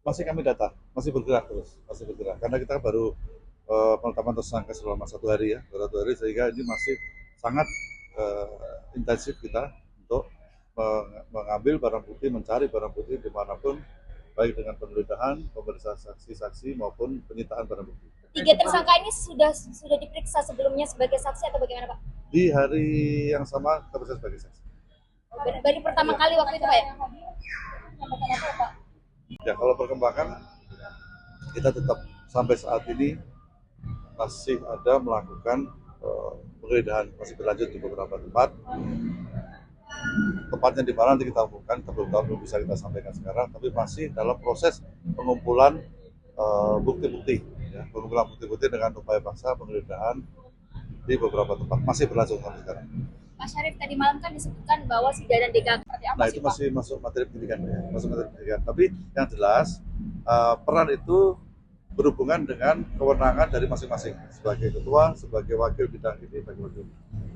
Masih kami data, masih bergerak terus, masih bergerak. Karena kita baru penetapan tersangka selama 1 hari ya, baru 1 hari, sehingga ini masih sangat intensif kita untuk mengambil barang bukti, mencari barang bukti dimanapun, baik dengan penggeledahan, pemeriksaan saksi-saksi maupun penyitaan barang bukti. Tiga tersangka ini sudah diperiksa sebelumnya sebagai saksi atau bagaimana Pak? Di hari yang sama terperiksa sebagai saksi. Baru pertama kali waktu itu Pak ya? Ya, kalau perkembangan kita tetap sampai saat ini masih ada melakukan penggeledahan, masih berlanjut di beberapa tempat. Tempatnya di mana nanti kita umumkan, belum bisa kita sampaikan sekarang, tapi masih dalam proses pengumpulan bukti-bukti, ya, pengumpulan bukti-bukti dengan upaya paksa penggeledahan di beberapa tempat, masih berlangsung sampai sekarang. Pak Syarif, tadi malam kan disebutkan bahwa si Dadan DKK seperti apa Nah, sih itu Pak? masih masuk materi penyidikan, ya, masuk materi penyidikan. Tapi yang jelas peran itu berhubungan dengan kewenangan dari masing-masing, sebagai ketua, sebagai wakil bidang ini, sebagai wakil.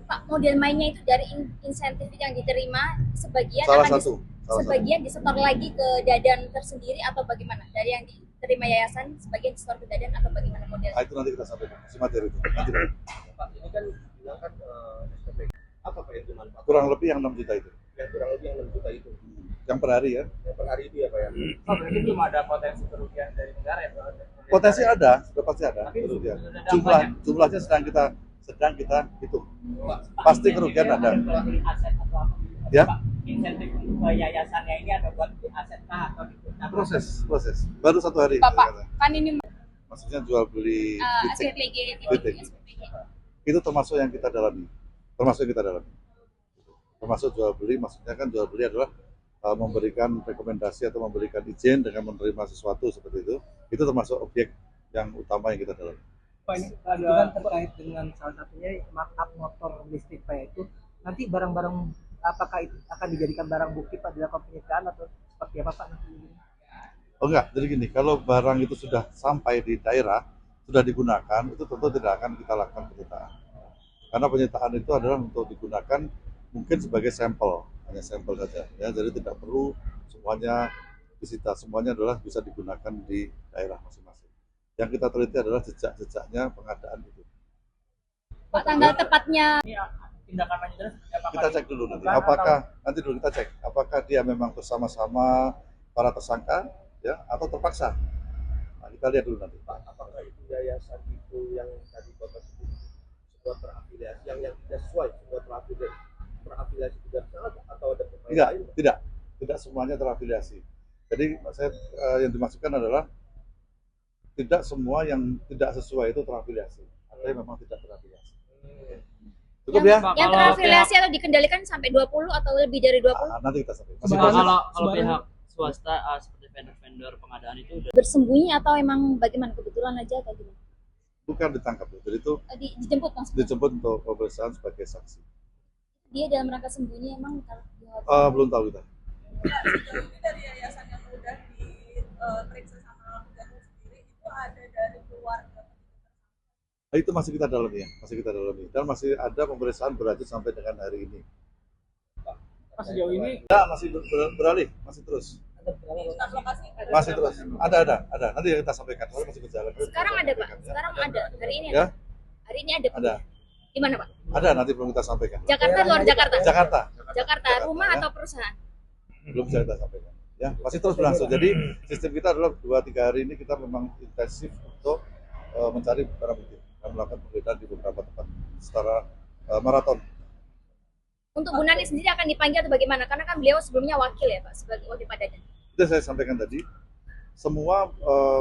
Pak, model mainnya itu dari insentif yang diterima sebagian Salah akan satu. sebagian disetor lagi ke Dadan tersendiri atau bagaimana? Dari yang diterima yayasan sebagian disetor ke Dadan atau bagaimana modelnya? Itu nanti kita sampaikan, si materi itu. Nanti. Pak, ini kan bilang kan SPP. Apa Pak yang dimanfaatkan? Kurang lebih yang 6 juta itu. Yang kurang lebih yang 6 juta itu. Yang per hari ya. Yang per hari itu ya Pak ya. Pak, berarti belum ada potensi kerugian dari negara ya Pak? Potensi ada, sudah pasti ada kerugian. Jumlahnya sedang kita hitung. Pasti kerugian ada. Aset atau apa? Ya. Insentif untuk yayasannya ini ada buat aset kah atau Proses. Baru 1 hari. Bapak, kan ini Maksudnya jual beli SPPG titik. Itu termasuk yang kita dalami. Termasuk jual beli, maksudnya kan jual beli adalah memberikan rekomendasi atau memberikan izin dengan menerima sesuatu seperti itu. Itu termasuk objek yang utama yang kita dalami. Pak, ini kan terkait dengan salah satunya markup motor listrik Pak, itu nanti barang-barang apakah itu akan dijadikan barang bukti Pak dilakukan penyitaan atau seperti apa Pak nanti? Oh enggak, jadi gini, kalau barang itu sudah sampai di daerah, sudah digunakan, itu tentu tidak akan kita lakukan penyitaan. Karena penyitaan itu adalah untuk digunakan mungkin sebagai sampel, hanya sampel saja. Ya, jadi tidak perlu semuanya disita, semuanya adalah bisa digunakan di daerah masing-masing. Yang kita teliti adalah jejak-jejaknya pengadaan itu. Pak, tanggal tepatnya tindakan lanjutannya seperti apa? Kita cek dulu nanti, nanti dulu kita cek, apakah dia memang bersama-sama para tersangka, ya, atau terpaksa. Nah, kita lihat dulu nanti. Pak, apakah itu yayasan itu yang tadi Bapak sebut sebuah terafiliasi yang tidak sesuai, sebuah terafiliasi tidak salah atau ada pemain lain? Tidak semuanya terafiliasi. Jadi yang dimaksudkan adalah tidak semua yang tidak sesuai itu terafiliasi. Ada yang memang tidak terafiliasi. Cukup ya? yang terafiliasi atau dikendalikan sampai 20 atau lebih dari 20? Nanti kita sampai. Kalau pihak swasta seperti vendor-vendor pengadaan itu udah Bersembunyi atau emang bagaimana, kebetulan aja atau gimana? Bukan ditangkap, jadi itu Dijemput maksudnya? dijemput untuk pemeriksaan sebagai saksi. Dia dalam rangka sembunyi emang Belum tahu kita. Dari yayasan yang udah diperiksa sama Gabung sendiri itu ada dari keluarga. Itu masih kita dalami ya, dan masih ada pemeriksaan berlanjut sampai dengan hari ini. Pak, sejauh ini Masih beralih, masih terus. Lokasi Terus. Ada. Nanti kita sampaikan. Masih berjalan. Sekarang ada Pak, sekarang ada. Hari ini Ya? ada. Hari ini ada. Ada. Di mana Pak? Ada, nanti belum kita sampaikan. Jakarta, luar Jakarta? Jakarta, rumah ya. atau perusahaan? Belum bisa kita sampaikan. Ya, masih terus berlangsung. Jadi sistem kita adalah 2-3 hari ini kita memang intensif untuk mencari barang bukti dan melakukan penggeledahan di beberapa tempat secara maraton. Untuk Bu Nani sendiri akan dipanggil atau bagaimana? Karena kan beliau sebelumnya wakil ya Pak, sebagai wakil Pak Dadan. Itu saya sampaikan tadi. Semua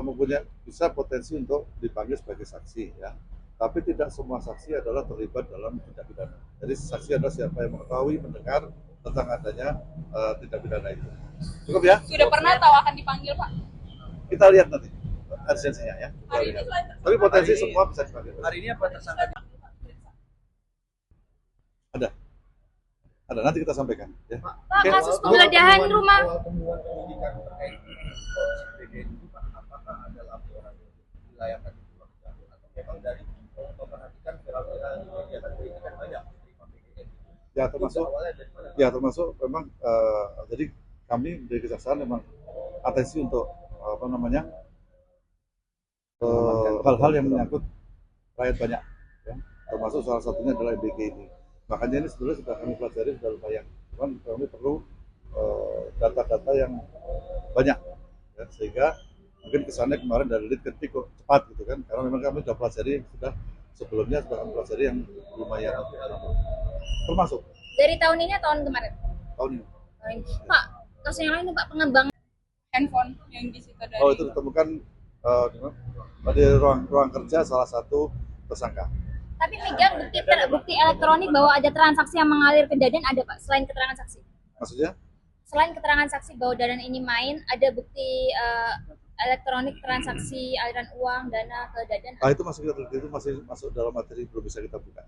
mempunyai bisa potensi untuk dipanggil sebagai saksi, ya. Tapi tidak semua saksi adalah terlibat dalam tindak pidana. Jadi saksi adalah siapa yang mengetahui, mendengar tentang adanya tindak pidana itu. Cukup ya? sudah pernah tahu akan dipanggil Pak? Kita lihat nanti urgensinya ya. Hari ini Tapi potensi semua bisa dipanggil. Hari ini apa tersangka? Ada, nanti kita sampaikan. Ya. Pak, kasus penggeledahan rumah. Awal temuan penyidikan terkait SPG itu Pak, apakah ada laporan dilayangkan di Pulau Jawa atau memang dari memperhatikan viral-viral kegiatan penyidikan banyak di PPGN? Ya termasuk memang jadi kami dari kejaksaan memang atensi untuk apa namanya hal-hal yang menyangkut rakyat banyak, ya. Termasuk salah satunya adalah MBG ini. Makanya ini sebenarnya sudah kami pelajari sudah lumayan, cuman kami perlu data-data yang banyak, ya, sehingga mungkin kesannya kemarin dari lead ketik kok cepat gitu kan, karena memang kami sudah pelajari sebelumnya sudah kami pelajari yang lumayan termasuk Dari tahun ini atau tahun kemarin? tahun ini. Tahun ini. Pak, kasus yang lain nih, Pak, pengembang handphone yang disita dari Oh, itu ditemukan di mana? Di ruang kerja salah satu tersangka. tapi megang bukti elektronik bahwa ada transaksi yang mengalir ke Dadan ada, Pak, selain keterangan saksi. Maksudnya? Selain keterangan saksi bahwa Dadan ini main, ada bukti elektronik transaksi aliran uang dana ke Dadan. Itu masih kita teliti, itu masih masuk dalam materi belum bisa kita buka.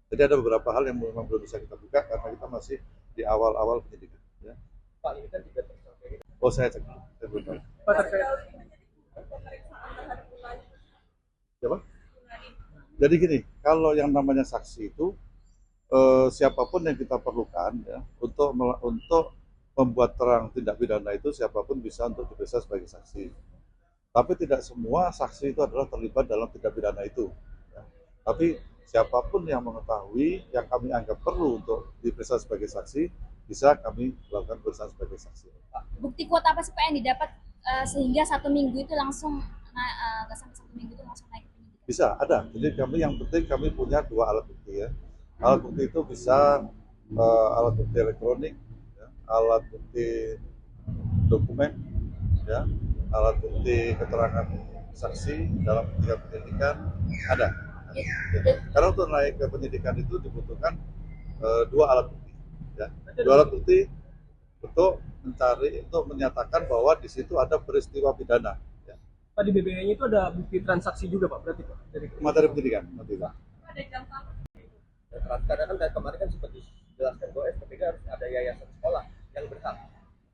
Jadi ada beberapa hal yang memang belum bisa kita buka karena kita masih di awal-awal penyidikan. Ya. Pak, ini kan juga tersangka ini Oh, saya cek. Saya belum tahu. Pak, terkait pemeriksaan terhadap Ulani. Siapa? Jadi gini, kalau yang namanya saksi itu siapapun yang kita perlukan, ya, untuk membuat terang tindak pidana itu siapapun bisa untuk diperiksa sebagai saksi. Tapi tidak semua saksi itu adalah terlibat dalam tindak pidana itu. Ya. Tapi siapapun yang mengetahui yang kami anggap perlu untuk diperiksa sebagai saksi, bisa kami lakukan pemeriksaan sebagai saksi. Bukti kuat apa sih, Pak, yang didapat sehingga 1 minggu itu langsung nggak sampai 1 minggu itu langsung naik ke penyidikan? Bisa, ada. Jadi kami yang penting kami punya 2 alat bukti, ya. Alat bukti itu bisa alat bukti elektronik, ya, alat bukti dokumen, ya, alat bukti keterangan saksi dalam tingkat penyidikan ada. Karena untuk naik ke penyidikan itu dibutuhkan 2 alat bukti, ya. 2 alat bukti untuk menyatakan bahwa di situ ada peristiwa pidana. Ya. Pak, di BBM-nya itu ada bukti transaksi juga, Pak, berarti, Pak, dari Materi penyidikan nanti, Pak. Ada jam tangan. karena kan dari kemarin kan sempat dijelaskan bahwa SPPG harus ada yayasan sekolah yang berhak.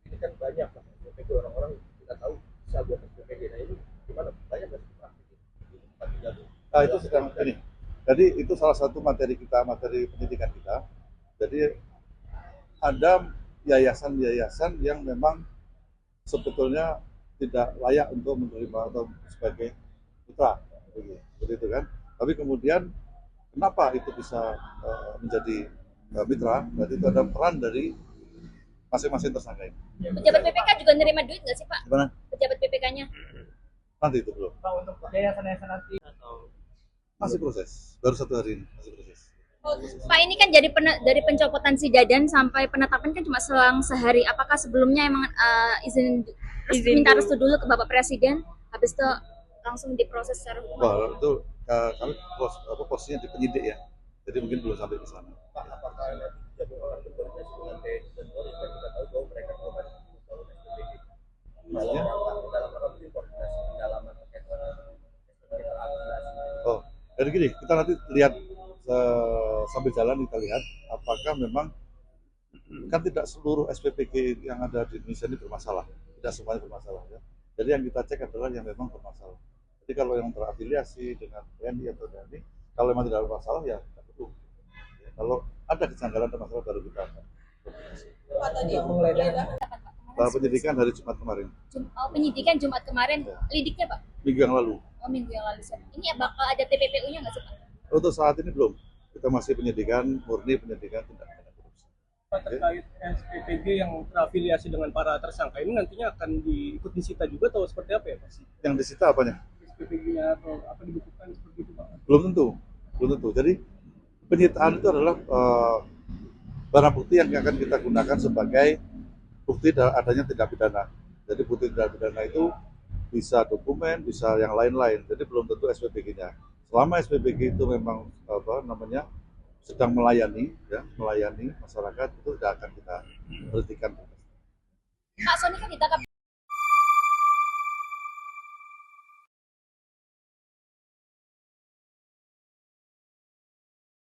Ini kan banyak lah SPPG, orang-orang kita tahu bisa buat SPPG. Nah ini gimana? Banyak nggak sih praktik di tempat tinggal? Nah, itu sedang ini. Jadi itu salah satu materi kita, materi pendidikan kita. Jadi ada yayasan-yayasan yang memang sebetulnya tidak layak untuk menerima atau sebagai putra, begitu kan. Tapi kemudian kenapa itu bisa menjadi mitra? Berarti itu ada peran dari masing-masing tersangka ini. Pejabat PPK juga nerima duit nggak sih, Pak? Gimana? Pejabat PPK-nya? Nanti itu belum. Pak, untuk yayasan-yayasan nanti atau Masih proses. Baru 1 hari ini masih proses. Pak, ini kan dari pencopotan si Dadan sampai penetapan kan cuma selang sehari. Apakah sebelumnya emang minta restu dulu ke Bapak Presiden, habis itu langsung diproses secara hukum? Wah, itu kami posisinya di penyidik, ya. Jadi mungkin belum sampai ke sana. Pak, apakah nanti jadi orang berkoordinasi dengan TNI dan Polri? Kan kita tahu bahwa mereka melakukan calon SPPG. Maksudnya? Dalam rangka koordinasi pendalaman terkait dengan SPPG terafiliasi. Oh, jadi gini, kita nanti lihat sambil jalan kita lihat apakah memang kan tidak seluruh SPPG yang ada di Indonesia ini bermasalah, tidak semuanya bermasalah, ya. Jadi yang kita cek adalah yang memang bermasalah. Jadi kalau yang terafiliasi dengan TNI atau TNI, kalau memang tidak ada masalah ya tidak perlu. Ya, kalau ada kejanggalan atau masalah baru kita akan koordinasi. Pak, tadi penggeledahan. Penyidikan hari Jumat kemarin, Penyidikan Jumat kemarin, lidiknya, Pak? minggu yang lalu. Minggu yang lalu. Ini bakal ada TPPU-nya nggak sih, Pak? Untuk saat ini belum. Kita masih penyidikan murni penyidikan tindak pidana korupsi. Pak, terkait SPPG yang terafiliasi dengan para tersangka ini nantinya akan diikut disita juga atau seperti apa ya, Pak? Yang disita apanya? SPPG-nya atau apa dibutuhkan seperti itu, Pak? Belum tentu. Jadi penyitaan itu adalah barang bukti yang akan kita gunakan sebagai bukti adanya tindak pidana. Jadi bukti tindak pidana itu bisa dokumen, bisa yang lain-lain. Jadi belum tentu SPPG-nya. Selama SPPG itu memang sedang melayani masyarakat, itu tidak akan kita hentikan. Pak Soni kan ditangkap